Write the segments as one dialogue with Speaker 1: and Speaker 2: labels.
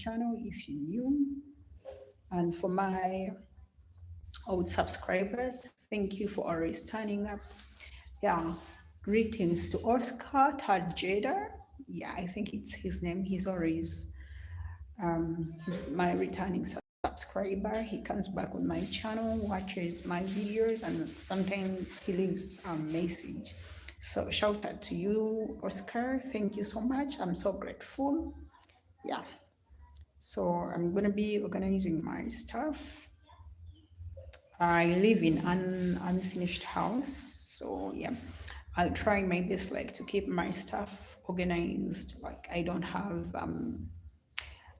Speaker 1: channel if you're new. And for my old subscribers, thank you for always turning up. Yeah, greetings to Oscar Tajeda. Yeah, I think it's his name. He's my returning subscriber. He comes back on my channel, watches my videos, and sometimes he leaves a message. So shout out to you, Oscar. Thank you so much. I'm so grateful. Yeah. So I'm gonna be organizing my stuff. I live in an unfinished house, so yeah, I'll try my best like to keep my stuff organized. Like I don't have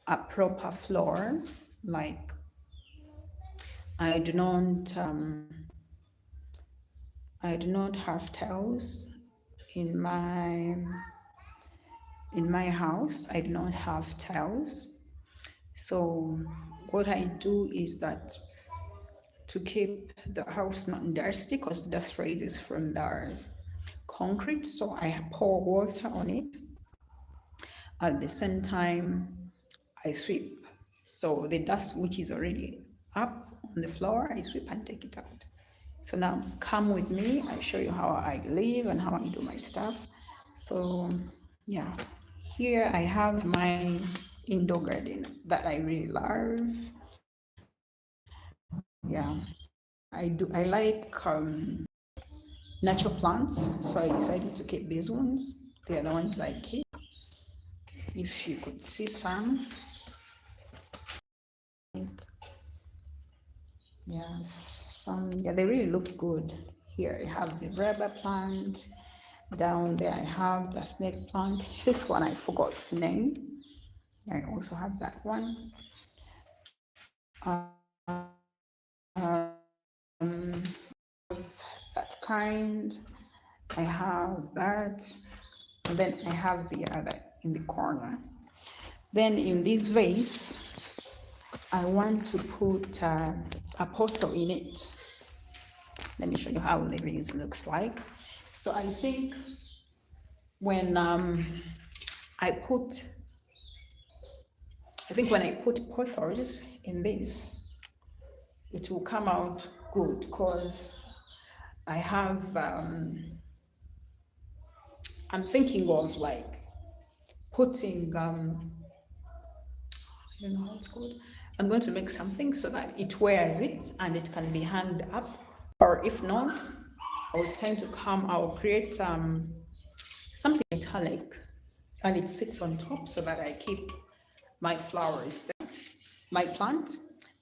Speaker 1: a proper floor. Like I do not I do not have tiles in my house. I do not have tiles. So what I do is that to keep the house not dusty, because dust rises from the concrete, so I pour water on it. At the same time, I sweep. So the dust which is already up on the floor, I sweep and take it out. So now come with me. I show you how I live and how I do my stuff. So yeah, here I have my indoor garden that I really love. Yeah, I do. I like natural plants, so I decided to keep these ones. They are the ones I keep. If you could see some, yeah, they really look good. Here I have the rubber plant. Down there I have the snake plant. This one I forgot the name. I also have that one. That kind. I have that. And then I have the other in the corner. Then in this vase, I want to put a pothole in it. Let me show you how the vase looks like. So I think when I put potholes in this, it will come out good because I have, I'm thinking of like putting, I don't know how it's called. I'm going to make something so that it wears it and it can be hanged up. Or if not, I will tend to come, I will create something metallic and it sits on top so that I keep my flowers there, my plant.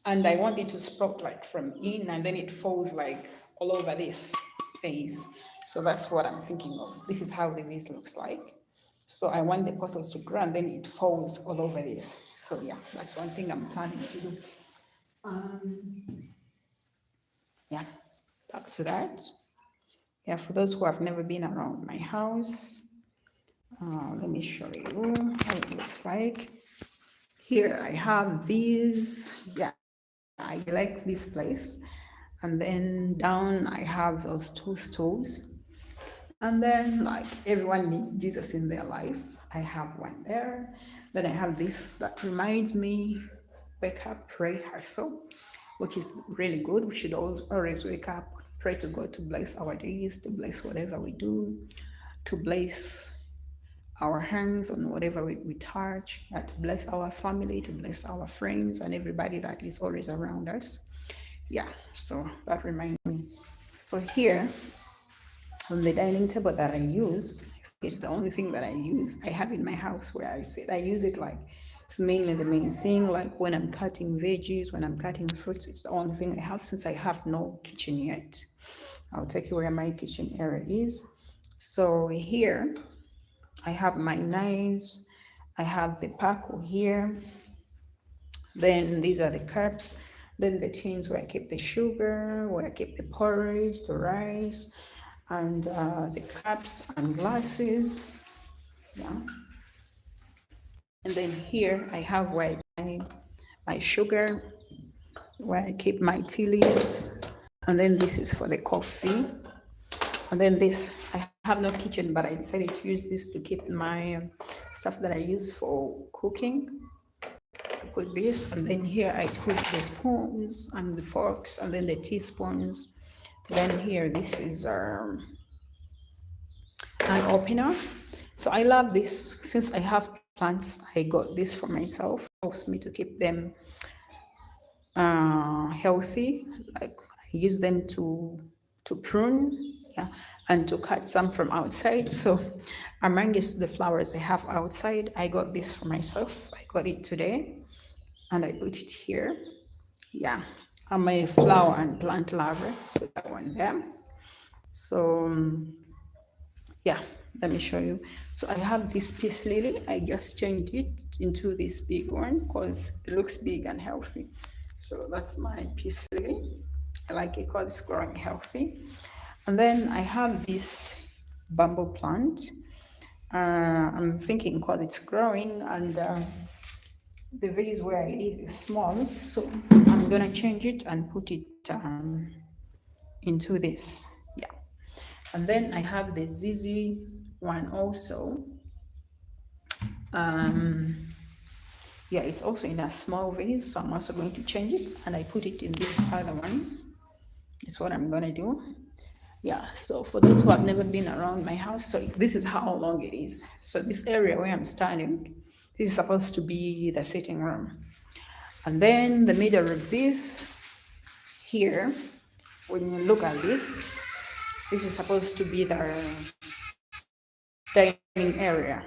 Speaker 1: And I want it to sprout like from in and then it falls like all over this vase. So that's what I'm thinking of. This is how the vase looks like. So I want the petals to grow and then it falls all over this. So yeah, that's one thing I'm planning to do. Yeah, back to that. Yeah, for those who have never been around my house, let me show you how it looks like. Here I have these. Yeah, I like this place. And then down I have those two stools. And then like everyone needs Jesus in their life. I have one there. Then I have this that reminds me, wake up, pray, hustle, which is really good. We should always wake up, pray to God to bless our days, to bless whatever we do, to bless our hands on whatever we touch, to bless our family, to bless our friends and everybody that is always around us. Yeah, so that reminds me. So here on the dining table that I use, it's the only thing that I have in my house where I sit. I use it like it's mainly the main thing, like when I'm cutting veggies, when I'm cutting fruits, it's the only thing I have since I have no kitchen yet. I'll take you where my kitchen area is. So here I have my knives, I have the pako here, then these are the cups, then the tins where I keep the sugar, where I keep the porridge, the rice, and the cups and glasses. Yeah. And then here I have where I keep my sugar, where I keep my tea leaves, and then this is for the coffee. And then this, I have no kitchen, but I decided to use this to keep my stuff that I use for cooking. put this, and then here I put the spoons and the forks, and then the teaspoons. Then here, this is an opener. So I love this. Since I have plants, I got this for myself. It helps me to keep them healthy. Like I use them to prune, yeah, and to cut some from outside. So amongst the flowers I have outside, I got this for myself. I got it today, and I put it here. Yeah, I'm a flower and plant lover, so that one there. So yeah, let me show you. So I have this peace lily. I just changed it into this big one because it looks big and healthy. So that's my peace lily. I like it because it's growing healthy. And then I have this bamboo plant. I'm thinking because it's growing, and the vase where it is small, so I'm gonna change it and put it into this. Yeah. And then I have the ZZ one also. Yeah, it's also in a small vase, so I'm also going to change it, and I put it in this other one. That's what I'm gonna do. Yeah, so for those who have never been around my house, so this is how long it is. So this area where I'm standing, this is supposed to be the sitting room. And then the middle of this here, when you look at this is supposed to be the dining area.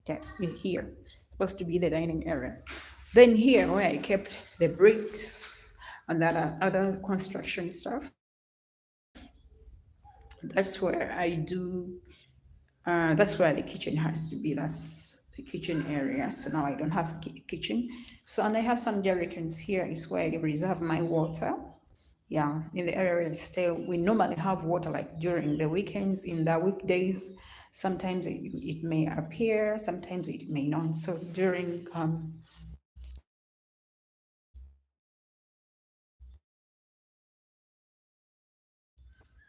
Speaker 1: Yeah, here, supposed to be the dining area. Then here where I kept the bricks and that other construction stuff, that's where I do, that's where the kitchen has to be. That's the kitchen area. So now I don't have a kitchen. So, and I have some jerry cans here is where I reserve my water. Yeah, in the area I stay, we normally have water like during the weekends. In the weekdays, sometimes it may appear, sometimes it may not. So during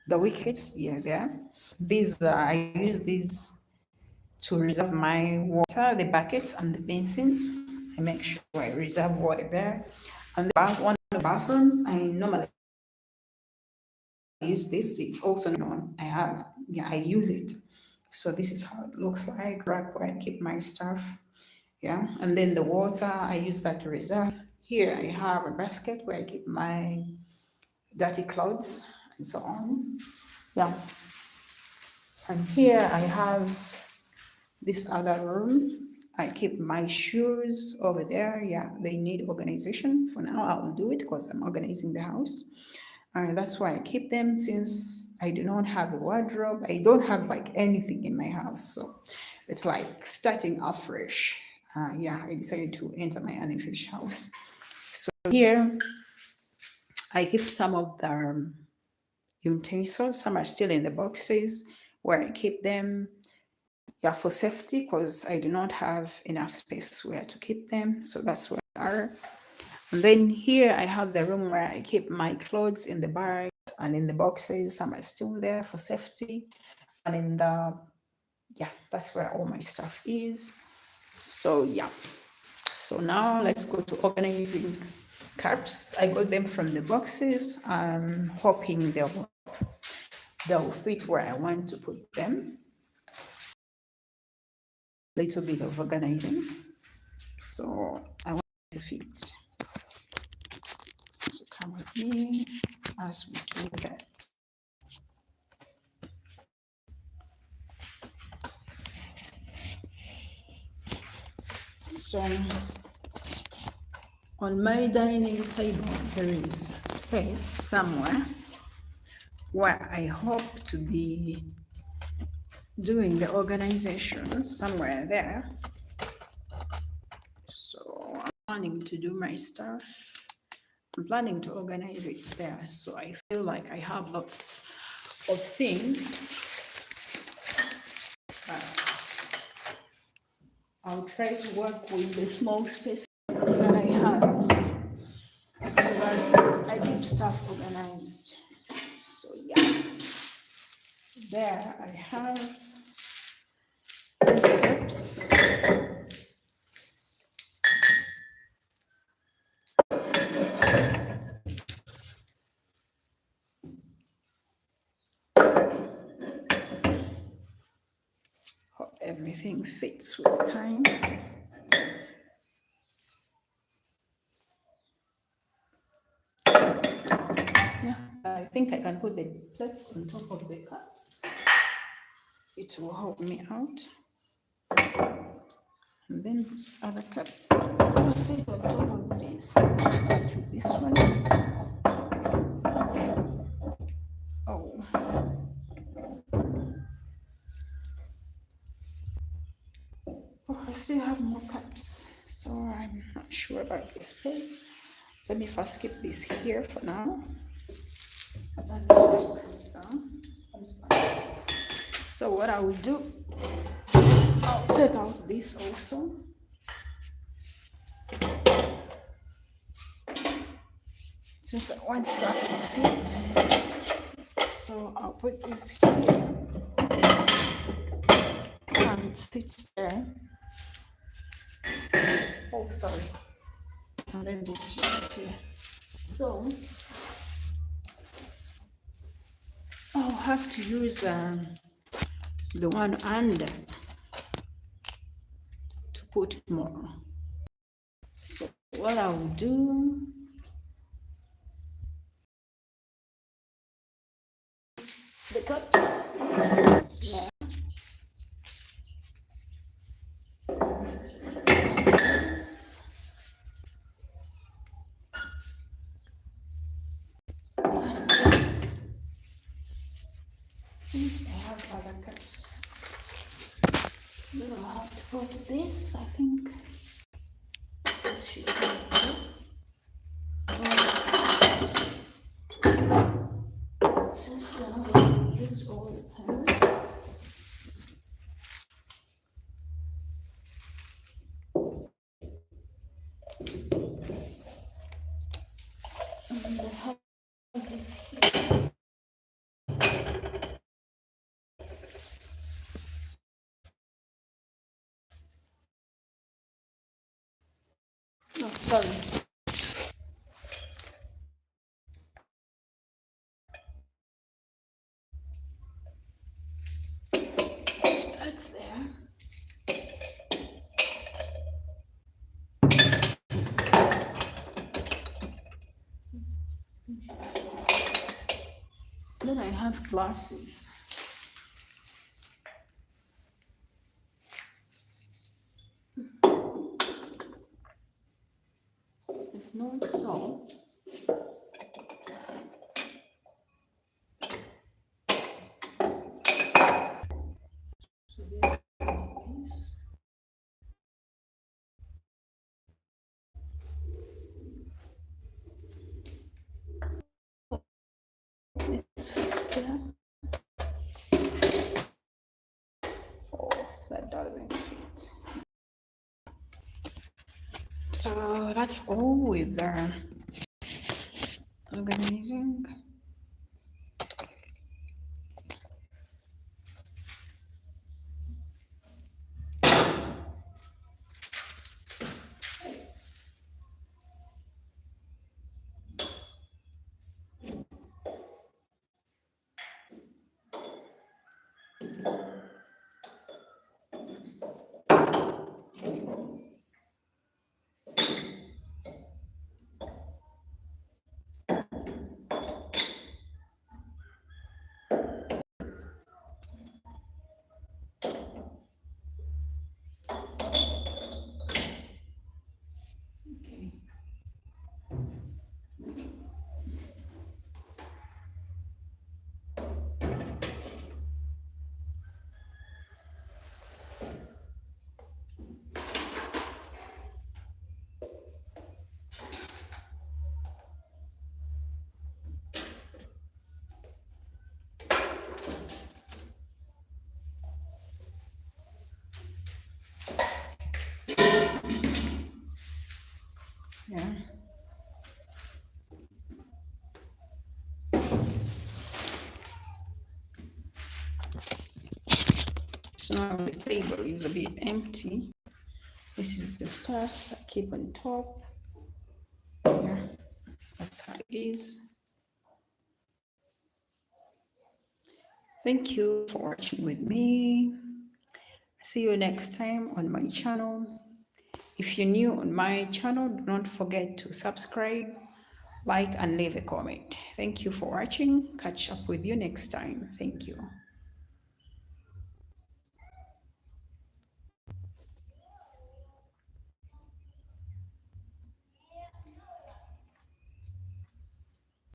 Speaker 1: the weekends, yeah, there. These I use these to reserve my water, the buckets and the basins. I make sure I reserve water there. And one of the bathrooms, I normally use this. It's also known. I have, yeah, I use it. So this is how it looks like, rack where I keep my stuff. Yeah, and then the water, I use that to reserve. Here I have a basket where I keep my dirty clothes and so on. Yeah. And here I have this other room. I keep my shoes over there. Yeah, they need organization. For now, I'll do it because I'm organizing the house. That's why I keep them, since I do not have a wardrobe. I don't have like anything in my house. So it's like starting afresh. Yeah, I decided to enter my unfinished house. So here I keep some of the utensils. Some are still in the boxes where I keep them. Yeah, for safety, because I do not have enough space where to keep them. So that's where they are. And then here I have the room where I keep my clothes in the bag and in the boxes. Some are still there for safety. And in the, yeah, that's where all my stuff is. So yeah. So now let's go to organizing cups. I got them from the boxes. I'm hoping they'll fit where I want to put them. Little bit of organizing. So I want to fit. So come with me as we do that. So on my dining table, there is space somewhere where I hope to be doing the organization, somewhere there. So I'm planning to do my stuff. I'm planning to organize it there. So I feel like I have lots of things. I'll try to work with the small space that I have, so that I keep stuff organized. So yeah, there I have the steps. everything fits with time. Yeah, I think I can put the plates on top of the cups. It will help me out. And then other cup will sit on top of this. Start with this one. Oh. Oh, I still have more cups, so I'm not sure about this place. Let me first keep this here for now. And then this one comes down, comes back. So what I will do, I'll take out this also. Since I want stuff to fit, so I'll put this here and it sits there. Oh, sorry. And then this right here. So I'll have to use the one under to put more. So what I will do, the cups. Yeah. Since I have other cups, then I'll have to put this, I think. This should be good. Since we're not going to use all the time. And I have this here. No, sorry. That's there. Then I have glasses. If not so, this fits there. Oh, that doesn't fit. So that's all with the organizing. Okay. Yeah. So now the table is a bit empty. This is the stuff I keep on top. Yeah, that's how it is. Thank you for watching with me. See you next time on my channel. If you're new on my channel, do not forget to subscribe, like, and leave a comment. Thank you for watching. Catch up with you next time. Thank you.